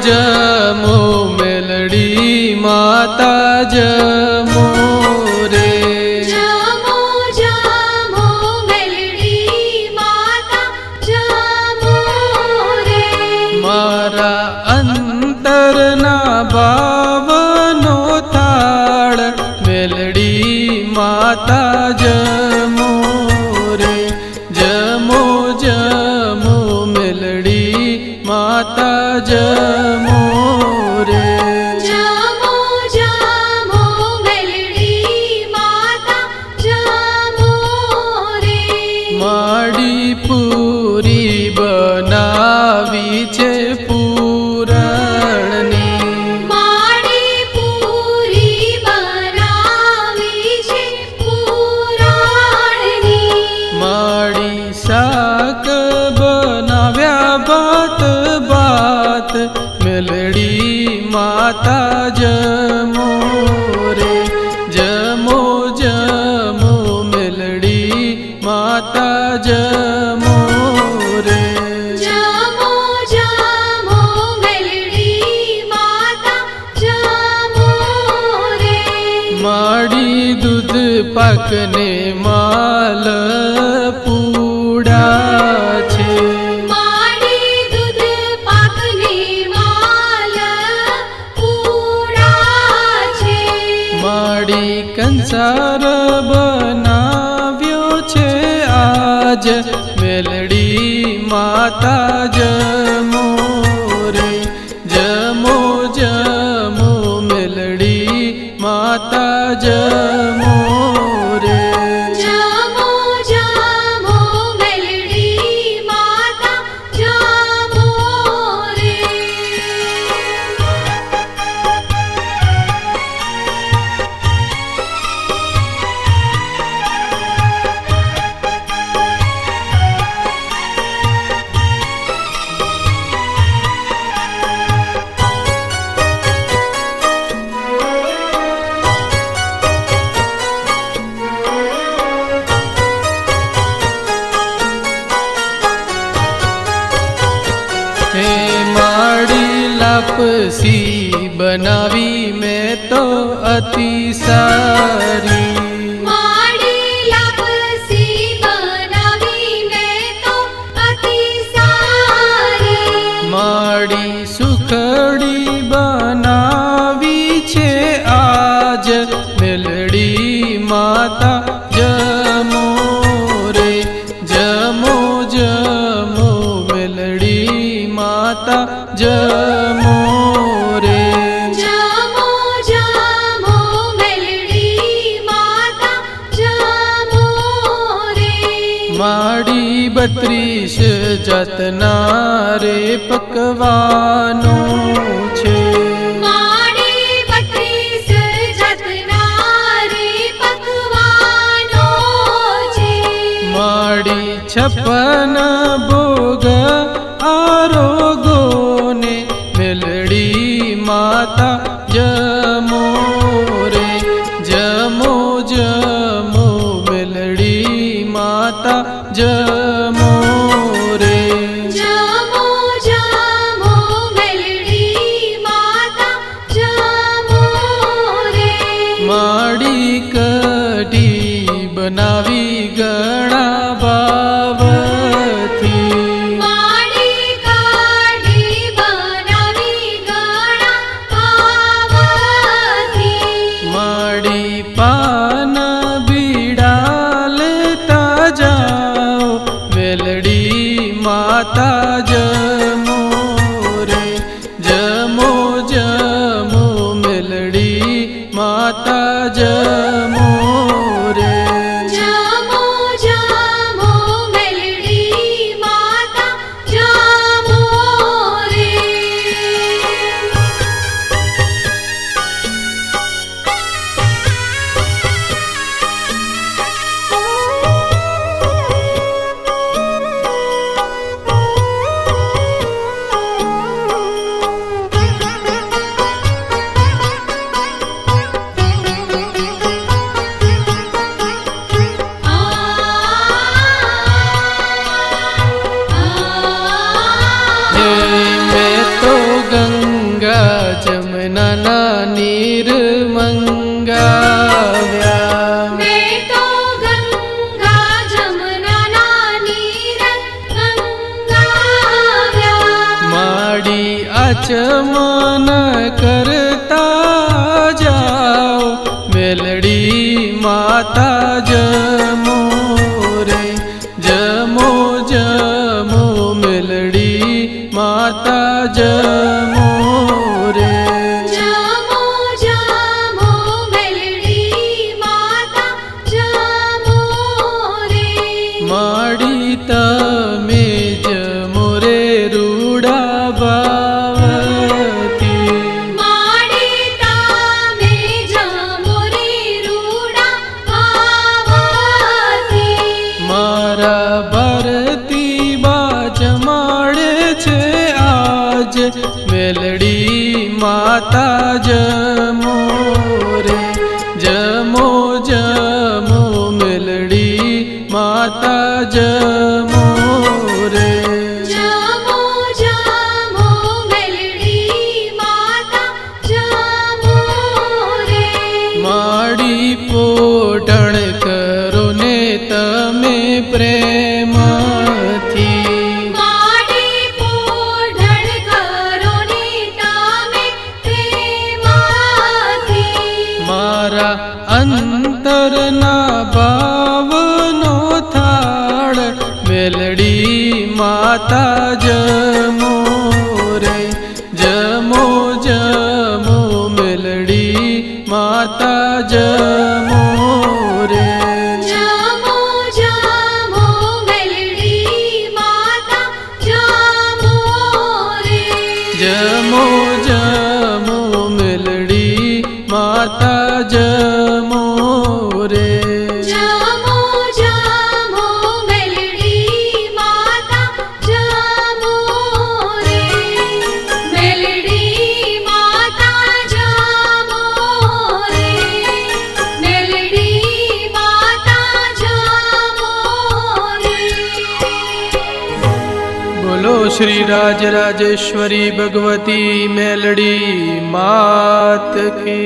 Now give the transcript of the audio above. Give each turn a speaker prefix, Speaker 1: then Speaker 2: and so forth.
Speaker 1: जमो मेलडी माता जमो रे।
Speaker 2: जमो जमो मेलडी माता जमो रे।
Speaker 1: मारा अंतरना भावनो थाळ मेलडी माता जमो रे। जमो जमो मेलडी माता जमो रे।
Speaker 2: जमो जमो मेलडी माता जमो रे।
Speaker 1: माडी पूरी बनावी छे पूरणनी।
Speaker 2: माडी पूरी बनावी छे पूरणनी।
Speaker 1: माडी शाक बनाव्या भात भात मेलडी माता जमो रे। जमो जमो मेलडी माता जमो रे।
Speaker 2: जमो जमो मेलडी माता जमो रे।
Speaker 1: माडी दूध पाकने माल पूड़ा छे।
Speaker 2: माडी दूध पाकने माल पूड़ा छे।
Speaker 1: माडी कंसार बनाव्यो छे आज मेलडी माता जमो रे। जमो जमो मेलडी माता जमो रे।
Speaker 2: जमो जमो मेलडी माता जमो रे।
Speaker 1: हे माड़ी लापसी बनावी मैं तो अति सारी।
Speaker 2: माडी लापसी बनावी मैं तो अति सारी।
Speaker 1: माड़ी सुखड़ी बनावी छे आज मेलडी माता जमो रे। जमो जमो मेलडी माता जमो रे।
Speaker 2: जमो जमो मेलडी माता जमो रे।
Speaker 1: माड़ी 32 जातना रे पकवानो छे।
Speaker 2: माडी 32 जातना रे पकवानो छे।
Speaker 1: माड़ी 56 भोग आरोगो ने मेलडी माता जमो रे। जमो जमो मेलडी माता जमो रे।
Speaker 2: जमो जमो मेलडी माता जमो रे।
Speaker 1: माड़ी कढ़ी बनावी गणा भावथी।
Speaker 2: माडी काढी बनावी गणा भावथी।
Speaker 1: माड़ी पान बीड़ा लेता जाओ मेलडी माता जमो रे। जमो जमो मेलडी माता जमो रे।
Speaker 2: जमो जमो मेलडी माता जमो रे।
Speaker 1: आचमन करता जाओ मेलडी माता जमो रे जमो जमो मेलडी माता जमो रे
Speaker 2: जमो जमो मेलडी माता जमो रे
Speaker 1: माडी तमे जमो रे रूडा बावती
Speaker 2: माडी तामे जमो रे रूडा पावती
Speaker 1: मारा भरती बाज माड़े छे आज मेलडी माता जमो रे जमो जमो मेलडी माता जमो रे
Speaker 2: जमो जमो मेलडी माता जमो रे
Speaker 1: माड़ी पोटण करो ने तमे प्रेमथी
Speaker 2: माडी पोढण करो ने तामे प्रेमाथी
Speaker 1: मारा अंतरना भावनो थाळ मेलडी माता जमो रे जमो जमो मेलडी माता जमो रे
Speaker 2: जमो जमो मेलडी माता जमो रे
Speaker 1: जमो जमो मेलडी माता जमो रे
Speaker 2: जमो जमो मेलडी माता जमो रे मेलडी माता जमो रे मेलडी माता जमो रे
Speaker 1: बोलो श्री राज राजेश्वरी भगवती मेलडी मात की।